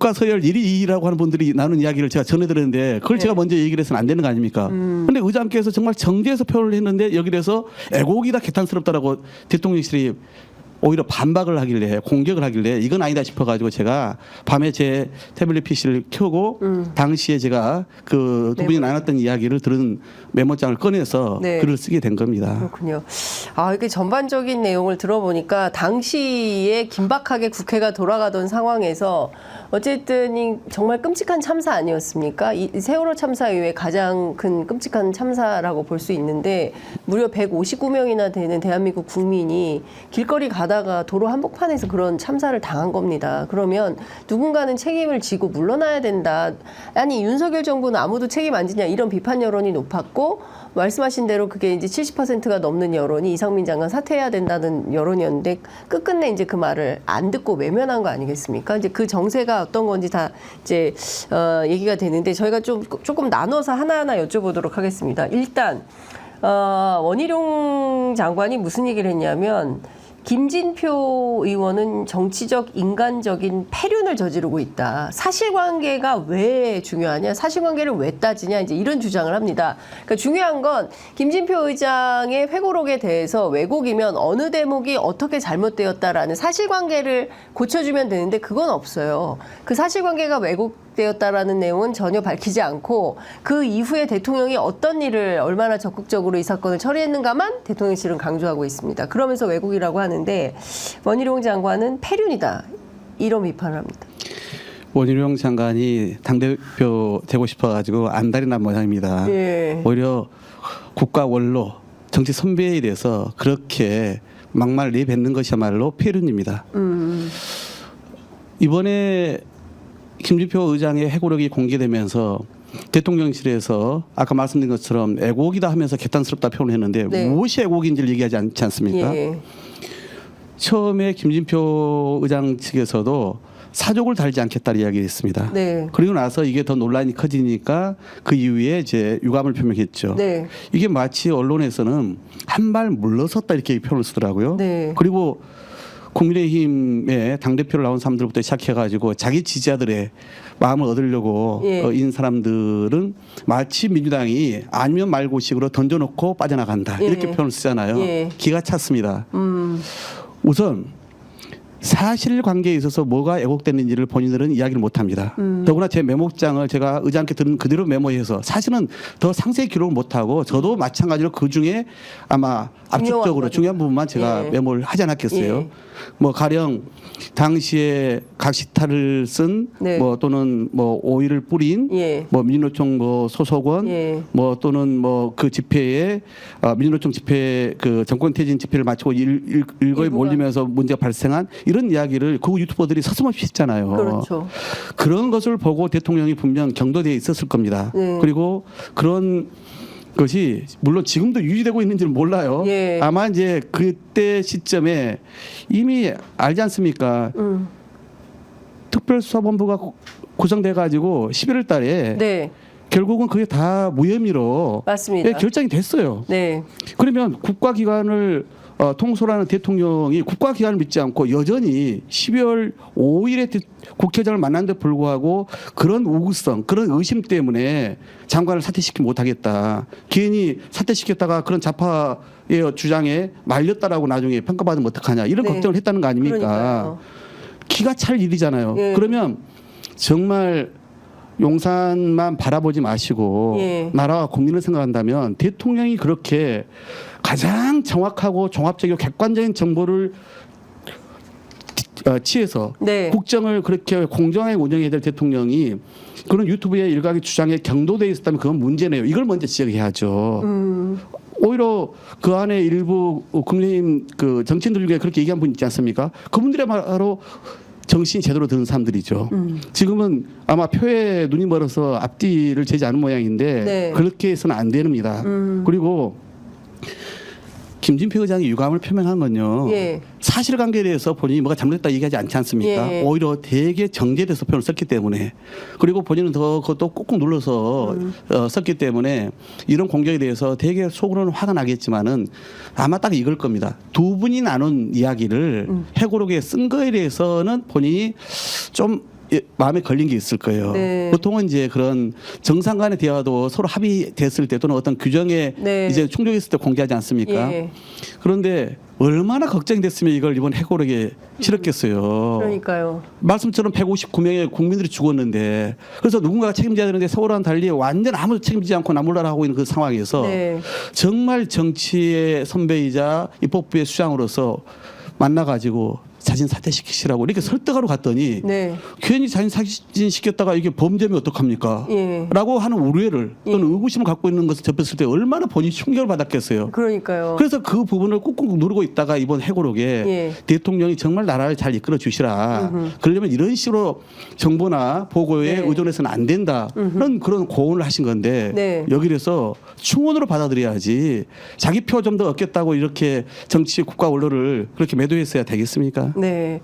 국가 서열 1위라고 하는 분들이 나눈 이야기를 제가 전해드렸는데 그걸 제가 먼저 얘기를 해서는 안 되는 거 아닙니까? 근데 의장께서 정말 정제해서 표현을 했는데 여기 대해서 애국이다 개탄스럽다라고 대통령실이 오히려 반박을 하길래 공격을 하길래 이건 아니다 싶어가지고 제가 밤에 제 태블릿 PC를 켜고 당시에 제가 그 두 분이 나눴던 이야기를 들은 메모장을 꺼내서 네. 글을 쓰게 된 겁니다. 그렇군요. 아, 이게 전반적인 내용을 들어보니까 당시에 긴박하게 국회가 돌아가던 상황에서 어쨌든 이 정말 끔찍한 참사 아니었습니까? 이 세월호 참사 이후에 가장 큰 끔찍한 참사라고 볼 수 있는데 무려 159명이나 되는 대한민국 국민이 길거리 가다가 도로 한복판에서 그런 참사를 당한 겁니다. 그러면 누군가는 책임을 지고 물러나야 된다. 아니 윤석열 정부는 아무도 책임 안 지냐 이런 비판 여론이 높았고 말씀하신 대로 그게 이제 70%가 넘는 여론이 이상민 장관 사퇴해야 된다는 여론이었는데 끝끝내 이제 그 말을 안 듣고 외면한 거 아니겠습니까? 이제 그 정세가 어떤 건지 다 이제 얘기가 되는데 저희가 조금 나눠서 하나하나 여쭤보도록 하겠습니다. 일단 원희룡 장관이 무슨 얘기를 했냐면 김진표 의원은 정치적 인간적인 패륜을 저지르고 있다. 사실관계가 왜 중요하냐? 사실관계를 왜 따지냐? 이제 이런 주장을 합니다. 그러니까 중요한 건 김진표 의장의 회고록에 대해서 왜곡이면 어느 대목이 어떻게 잘못되었다라는 사실관계를 고쳐주면 되는데 그건 없어요. 그 사실관계가 왜곡되었다라는 내용은 전혀 밝히지 않고 그 이후에 대통령이 어떤 일을 얼마나 적극적으로 이 사건을 처리했는가만 대통령실은 강조하고 있습니다. 그러면서 왜곡이라고 하는데 원희룡 장관은 패륜이다 이런 비판을 합니다. 원희룡 장관이 당대표 되고 싶어가지고 안달이 난 모양입니다. 예. 오히려 국가 원로 정치 선배에 대해서 그렇게 막말 내뱉는 것이야말로 패륜입니다. 이번에 김진표 의장의 회고록이 공개되면서 대통령실에서 아까 말씀드린 것처럼 애국이다 하면서 개탄스럽다 표현했는데 네. 무엇이 애국인지를 얘기하지 않지 않습니까? 예. 처음에 김진표 의장 측에서도 사족을 달지 않겠다는 이야기를 했습니다. 네. 그리고 나서 이게 더 논란이 커지니까 그 이후에 이제 유감을 표명했죠. 네. 이게 마치 언론에서는 한 발 물러섰다 이렇게 표현을 쓰더라고요. 네. 그리고 국민의힘의 당대표를 나온 사람들부터 시작해가지고 자기 지지자들의 마음을 얻으려고 예. 인 사람들은 마치 민주당이 아니면 말고식으로 던져놓고 빠져나간다 이렇게 예. 표현을 쓰잖아요. 예. 기가 찼습니다. 우선 사실관계에 있어서 뭐가 왜곡됐는지를 본인들은 이야기를 못합니다. 더구나 제 메모장을 제가 의장께 들은 그대로 메모해서 사실은 더 상세히 기록을 못하고 저도 마찬가지로 그중에 아마 압축적으로 중요한 부분만 제가 예. 메모를 하지 않았겠어요. 예. 뭐 가령 당시에 각시탈을 쓴 네. 뭐 또는 뭐 오일을 뿌린 예. 뭐 민주노총 뭐 소속원 예. 뭐 또는 뭐 그 집회에 민주노총 집회 그 정권 퇴진 집회를 마치고 일거에 몰리면서 문제가 발생한 이런 이야기를 그 유튜버들이 서슴없이 했잖아요. 그렇죠. 그런 것을 보고 대통령이 분명 경도되어 있었을 겁니다. 네. 그리고 그런 것이 물론 지금도 유지되고 있는지는 몰라요. 예. 아마 이제 그때 시점에 이미 알지 않습니까? 특별수사본부가 구성돼 가지고 11월 달에 네. 결국은 그게 다 무혐의로 맞습니다. 예, 결정이 됐어요. 네. 그러면 국가기관을 통솔하는 대통령이 국가기관을 믿지 않고 여전히 12월 5일에 국회의장을 만난 데 불구하고 그런 우구성, 그런 의심 때문에 장관을 사퇴시키지 못하겠다. 괜히 사퇴시켰다가 그런 좌파의 주장에 말렸다라고 나중에 평가받으면 어떡하냐. 이런 네. 걱정을 했다는 거 아닙니까? 그러니까요. 기가 찰 일이잖아요. 예. 그러면 정말 용산만 바라보지 마시고 예. 나라와 국민을 생각한다면 대통령이 그렇게 가장 정확하고 종합적이고 객관적인 정보를 취해서 네. 국정을 그렇게 공정하게 운영해야 될 대통령이 그런 유튜브의 일각의 주장에 경도되어 있었다면 그건 문제네요. 이걸 먼저 지적해야죠. 오히려 그 안에 일부 국민의힘 그 정치인들 중에 그렇게 얘기한 분 있지 않습니까? 그분들야말로 정신이 제대로 드는 사람들이죠. 지금은 아마 표에 눈이 멀어서 앞뒤를 재지 않은 모양인데 네. 그렇게 해서는 안 됩니다. 그리고 김진표 의장이 유감을 표명한 건요. 예. 사실관계에 대해서 본인이 뭐가 잘못됐다 얘기하지 않지 않습니까? 예. 오히려 되게 정제돼서 표현을 썼기 때문에 그리고 본인은 더 그것도 꾹꾹 눌러서 썼기 때문에 이런 공격에 대해서 되게 속으로는 화가 나겠지만은 아마 딱 이걸 겁니다. 두 분이 나눈 이야기를 회고록에 쓴 거에 대해서는 본인이 좀 마음에 걸린 게 있을 거예요. 네. 보통은 이제 그런 정상 간의 대화도 서로 합의됐을 때 또는 어떤 규정에 네. 이제 충족이 있을 때 공개하지 않습니까? 예. 그런데 얼마나 걱정이 됐으면 이걸 이번 해고록에 실었겠어요. 그러니까요. 말씀처럼 159명의 국민들이 죽었는데 그래서 누군가가 책임져야 되는데 세월호와는 달리 완전 아무도 책임지지 않고 나몰라라 하고 있는 그 상황에서 네. 정말 정치의 선배이자 입법부의 수장으로서 만나가지고 자진 사퇴시키시라고 이렇게 설득하러 갔더니 네. 괜히 자진 사퇴시켰다가 이게 범죄면 어떡합니까? 예. 라고 하는 우려를 또는 의구심을 갖고 있는 것을 접했을 때 얼마나 본인이 충격을 받았겠어요. 그러니까요. 그래서 그 부분을 꾹꾹 누르고 있다가 이번 해고록에 예. 대통령이 정말 나라를 잘 이끌어 주시라. 그러려면 이런 식으로 정보나 보고에 네. 의존해서는 안 된다. 그런 고언을 하신 건데 네. 여기에서 충원으로 받아들여야지 자기 표 좀 더 얻겠다고 이렇게 정치 국가 언론을 그렇게 매도했어야 되겠습니까? 네.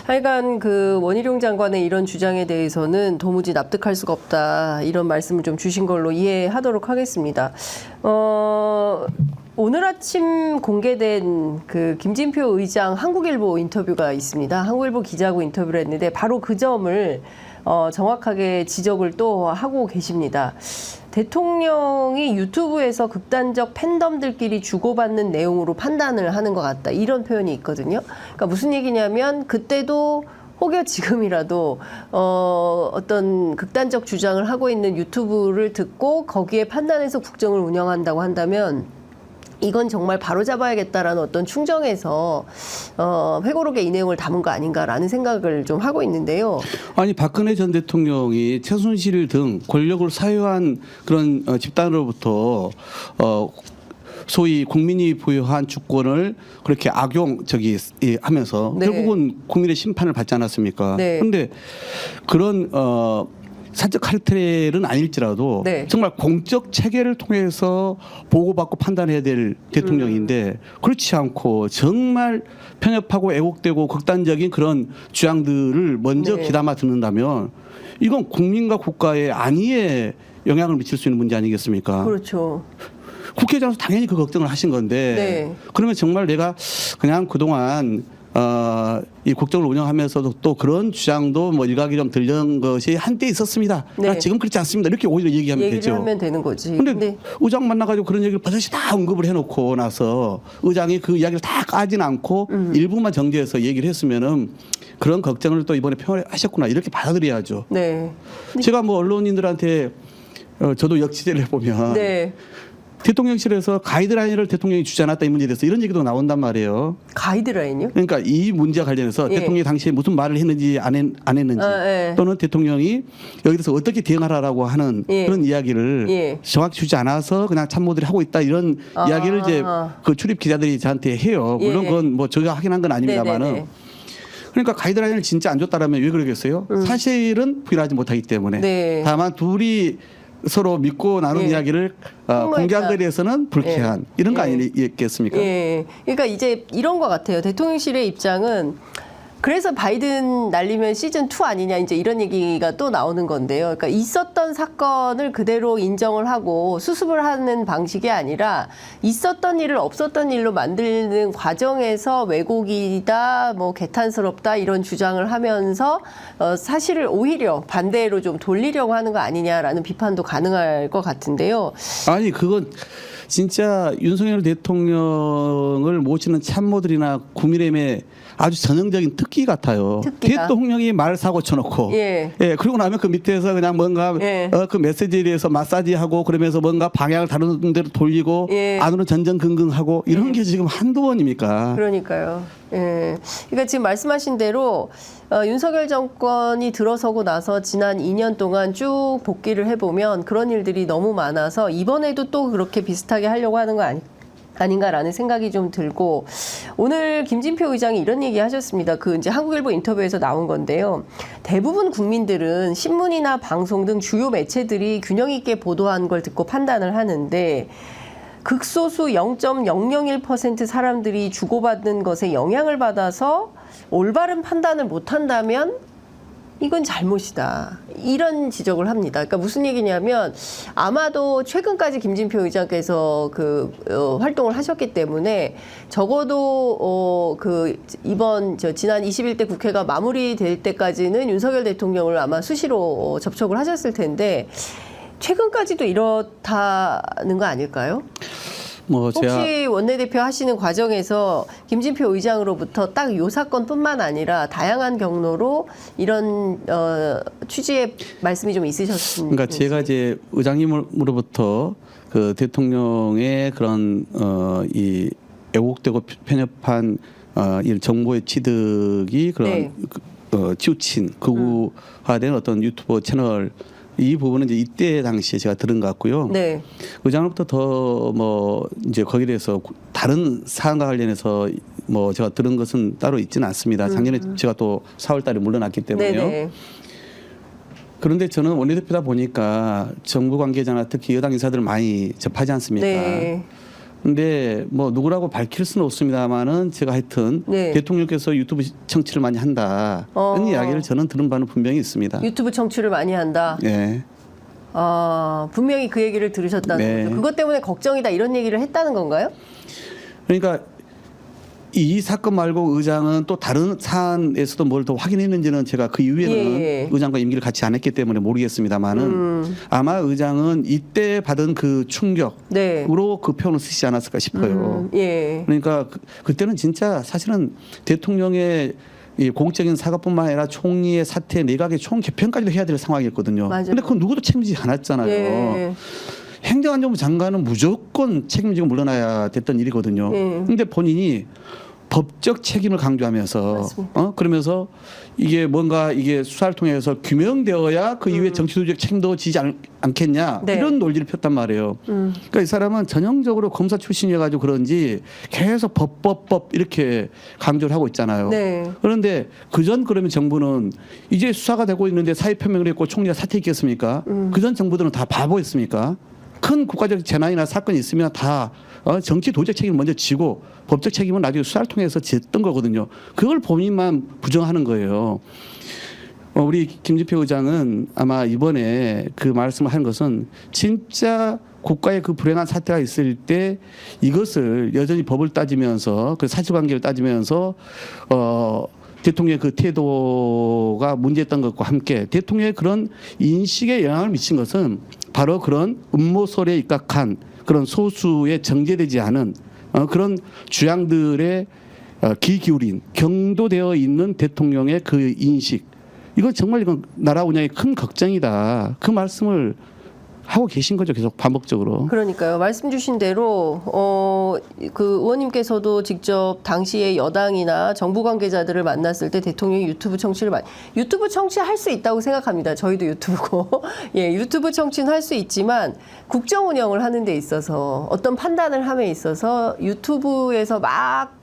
하여간 그 원희룡 장관의 이런 주장에 대해서는 도무지 납득할 수가 없다. 이런 말씀을 좀 주신 걸로 이해하도록 하겠습니다. 오늘 아침 공개된 그 김진표 의장 한국일보 인터뷰가 있습니다. 한국일보 기자하고 인터뷰를 했는데 바로 그 점을 정확하게 지적을 또 하고 계십니다. 대통령이 유튜브에서 극단적 팬덤들끼리 주고받는 내용으로 판단을 하는 것 같다. 이런 표현이 있거든요. 그러니까 무슨 얘기냐면 그때도 혹여 지금이라도 어떤 극단적 주장을 하고 있는 유튜브를 듣고 거기에 판단해서 국정을 운영한다고 한다면 이건 정말 바로잡아야겠다라는 어떤 충정에서 회고록에 이 내용을 담은 거 아닌가라는 생각을 좀 하고 있는데요. 아니 박근혜 전 대통령이 최순실 등 권력을 사유한 그런 집단으로부터 소위 국민이 부여한 주권을 그렇게 하면서 네. 결국은 국민의 심판을 받지 않았습니까? 네. 그런데 그런 사적 카르텔은 아닐지라도 네. 정말 공적 체계를 통해서 보고받고 판단해야 될 대통령인데 그렇지 않고 정말 편협하고 애국되고 극단적인 그런 주장들을 먼저 네. 귀담아 듣는다면 이건 국민과 국가의 안위에 영향을 미칠 수 있는 문제 아니겠습니까? 그렇죠. 국회의장에서 당연히 그 걱정을 하신 건데 네. 그러면 정말 내가 그냥 그동안 이 국정을 운영하면서도 또 그런 주장도 뭐 일각이 좀 들린 것이 한때 있었습니다. 네. 지금 그렇지 않습니다. 이렇게 오히려 얘기하면 얘기를 되죠. 하면 되는 거지. 근데 의장 만나가지고 그런 얘기를 버젓이 다 언급을 해놓고 나서 의장이 그 이야기를 다 까진 않고 일부만 정제해서 얘기를 했으면은 그런 걱정을 또 이번에 표현하셨구나 이렇게 받아들여야죠. 네. 제가 뭐 언론인들한테 저도 역지제를 해보면 네. 대통령실에서 가이드라인을 대통령이 주지 않았다 이 문제에 대해서 이런 얘기도 나온단 말이에요. 가이드라인이요? 그러니까 이 문제와 관련해서 예. 대통령이 당시에 무슨 말을 했는지 안 했는지 예. 또는 대통령이 여기 대해서 어떻게 대응하라고 하는 예. 그런 이야기를 예. 정확히 주지 않아서 그냥 참모들이 하고 있다 이런 이야기를 이제 그 출입 기자들이 저한테 해요. 물론 예. 그건 뭐 제가 확인한 건 아닙니다만은 네네네. 그러니까 가이드라인을 진짜 안 줬다라면 왜 그러겠어요? 사실은 부인하지 못하기 때문에 네. 다만 둘이 서로 믿고 나눈 예. 이야기를 홍보했다. 공개한 것에 대해서는 불쾌한 이런 거 예. 아니겠습니까? 예. 그러니까 이제 이런 것 같아요. 대통령실의 입장은 그래서 바이든 날리면 시즌 2 아니냐 이제 이런 얘기가 또 나오는 건데요. 그러니까 있었던 사건을 그대로 인정을 하고 수습을 하는 방식이 아니라 있었던 일을 없었던 일로 만드는 과정에서 왜곡이다, 뭐 개탄스럽다 이런 주장을 하면서 사실을 오히려 반대로 좀 돌리려고 하는 거 아니냐라는 비판도 가능할 것 같은데요. 아니 그건 진짜 윤석열 대통령을 모시는 참모들이나 국민의힘의 아주 전형적인 특기 같아요. 특기다. 대통령이 말 사고 쳐놓고, 예. 그리고 나면 그 밑에서 그냥 뭔가 예. 그 메시지에 대해서 마사지하고 그러면서 뭔가 방향을 다른 데로 돌리고 예. 안으로 전전긍긍하고 이런 게 지금 한두 번입니까? 그러니까요. 예. 그러니까 지금 말씀하신 대로 윤석열 정권이 들어서고 나서 지난 2년 동안 쭉 복귀를 해보면 그런 일들이 너무 많아서 이번에도 또 그렇게 비슷하게 하려고 하는 거 아닌가라는 생각이 좀 들고 오늘 김진표 의장이 이런 얘기 하셨습니다. 그 이제 한국일보 인터뷰에서 나온 건데요. 대부분 국민들은 신문이나 방송 등 주요 매체들이 균형 있게 보도한 걸 듣고 판단을 하는데 극소수 0.001% 사람들이 주고받는 것에 영향을 받아서 올바른 판단을 못 한다면 이건 잘못이다. 이런 지적을 합니다. 그러니까 무슨 얘기냐면 아마도 최근까지 김진표 의장께서 활동을 하셨기 때문에 적어도 이번 지난 21대 국회가 마무리될 때까지는 윤석열 대통령을 아마 수시로 접촉을 하셨을 텐데 최근까지도 이렇다는 거 아닐까요? 혹시 원내대표 하시는 과정에서 김진표 의장으로부터 딱 요 사건뿐만 아니라 다양한 경로로 이런 취지의 말씀이 좀 있으셨습니까? 그러니까 제가 이제 의장님으로부터 그 대통령의 그런 이 왜곡되고 편협한 이런 정보의 취득이 그런 네. 치우친 극우화된 어떤 유튜버 채널 이 부분은 이제 이때 당시에 제가 들은 것 같고요. 네. 의장으로부터 더 이제 거기에 대해서 다른 사안과 관련해서 제가 들은 것은 따로 있지는 않습니다. 작년에 제가 또 4월달에 물러났기 때문에요. 네네. 그런데 저는 원내대표다 보니까 정부 관계자나 특히 여당 인사들을 많이 접하지 않습니까? 네. 근데 누구라고 밝힐 수는 없습니다만은 제가 하여튼 네. 대통령께서 유튜브 청취를 많이 한다 이런 이야기를 저는 들은 바는 분명히 있습니다. 유튜브 청취를 많이 한다. 네. 분명히 그 얘기를 들으셨다는 네. 거죠. 그것 때문에 걱정이다 이런 얘기를 했다는 건가요? 그러니까 이 사건 말고 의장은 또 다른 사안에서도 뭘 더 확인했는지는 제가 그 이후에는 예. 의장과 임기를 같이 안 했기 때문에 모르겠습니다만은 아마 의장은 이때 받은 그 충격으로 네. 그 표현을 쓰시지 않았을까 싶어요. 예. 그러니까 그때는 진짜 사실은 대통령의 이 공적인 사과뿐만 아니라 총리의 사퇴, 내각의 총 개편까지도 해야 될 상황이었거든요. 맞아요. 그런데 그건 누구도 책임지지 않았잖아요. 예. 행정안전부 장관은 무조건 책임지고 물러나야 됐던 일이거든요. 그런데 본인이 법적 책임을 강조하면서 맞습니다. 그러면서 이게 뭔가 이게 수사를 통해서 규명되어야 그 이후에 정치도적 책임도 지지 않겠냐 네. 이런 논리를 폈단 말이에요. 그러니까 이 사람은 전형적으로 검사 출신이어가지고 그런지 계속 법 이렇게 강조를 하고 있잖아요. 네. 그런데 그전 그러면 정부는 이제 수사가 되고 있는데 사의 표명을 했고 총리가 사퇴했겠습니까? 그전 정부들은 다 바보였습니까? 큰 국가적 재난이나 사건이 있으면 다 정치 도적 책임을 먼저 지고 법적 책임은 나중에 수사를 통해서 졌던 거거든요. 그걸 본인만 부정하는 거예요. 우리 김진표 의장은 아마 이번에 그 말씀을 한 것은 진짜 국가의 그 불행한 사태가 있을 때 이것을 여전히 법을 따지면서 그 사실관계를 따지면서 대통령의 그 태도가 문제였던 것과 함께 대통령의 그런 인식에 영향을 미친 것은 바로 그런 음모설에 입각한 그런 소수의 정제되지 않은 그런 주양들의 귀 기울인 경도되어 있는 대통령의 그 인식 이건 정말 이건 나라 운영에 큰 걱정이다. 그 말씀을 하고 계신 거죠. 계속 반복적으로. 그러니까요. 말씀 주신 대로 그 의원님께서도 직접 당시에 여당이나 정부 관계자들을 만났을 때 대통령이 유튜브 청취를 유튜브 청취할 수 있다고 생각합니다. 저희도 유튜브고 예, 유튜브 청취는 할 수 있지만 국정 운영을 하는 데 있어서 어떤 판단을 함에 있어서 유튜브에서 막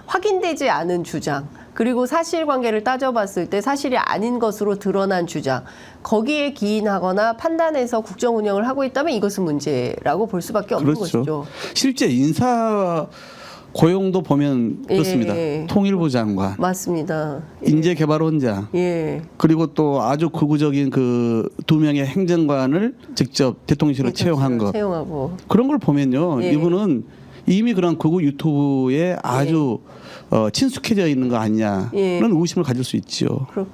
확인되지 않은 주장 그리고 사실관계를 따져봤을 때 사실이 아닌 것으로 드러난 주장 거기에 기인하거나 판단해서 국정 운영을 하고 있다면 이것은 문제라고 볼 수밖에 없는 그렇죠. 것이죠. 실제 인사 고용도 보면 그렇습니다. 예. 통일부 장관, 맞습니다. 인재개발원장, 예. 그리고 또 아주 극우적인 그 2명의 행정관을 직접 대통령실로 채용한 것. 채용하고. 그런 걸 보면요. 예. 이분은 이미 그런 극우 유튜브에 아주 친숙해져 있는 거 아니냐는 예. 의심을 가질 수 있죠.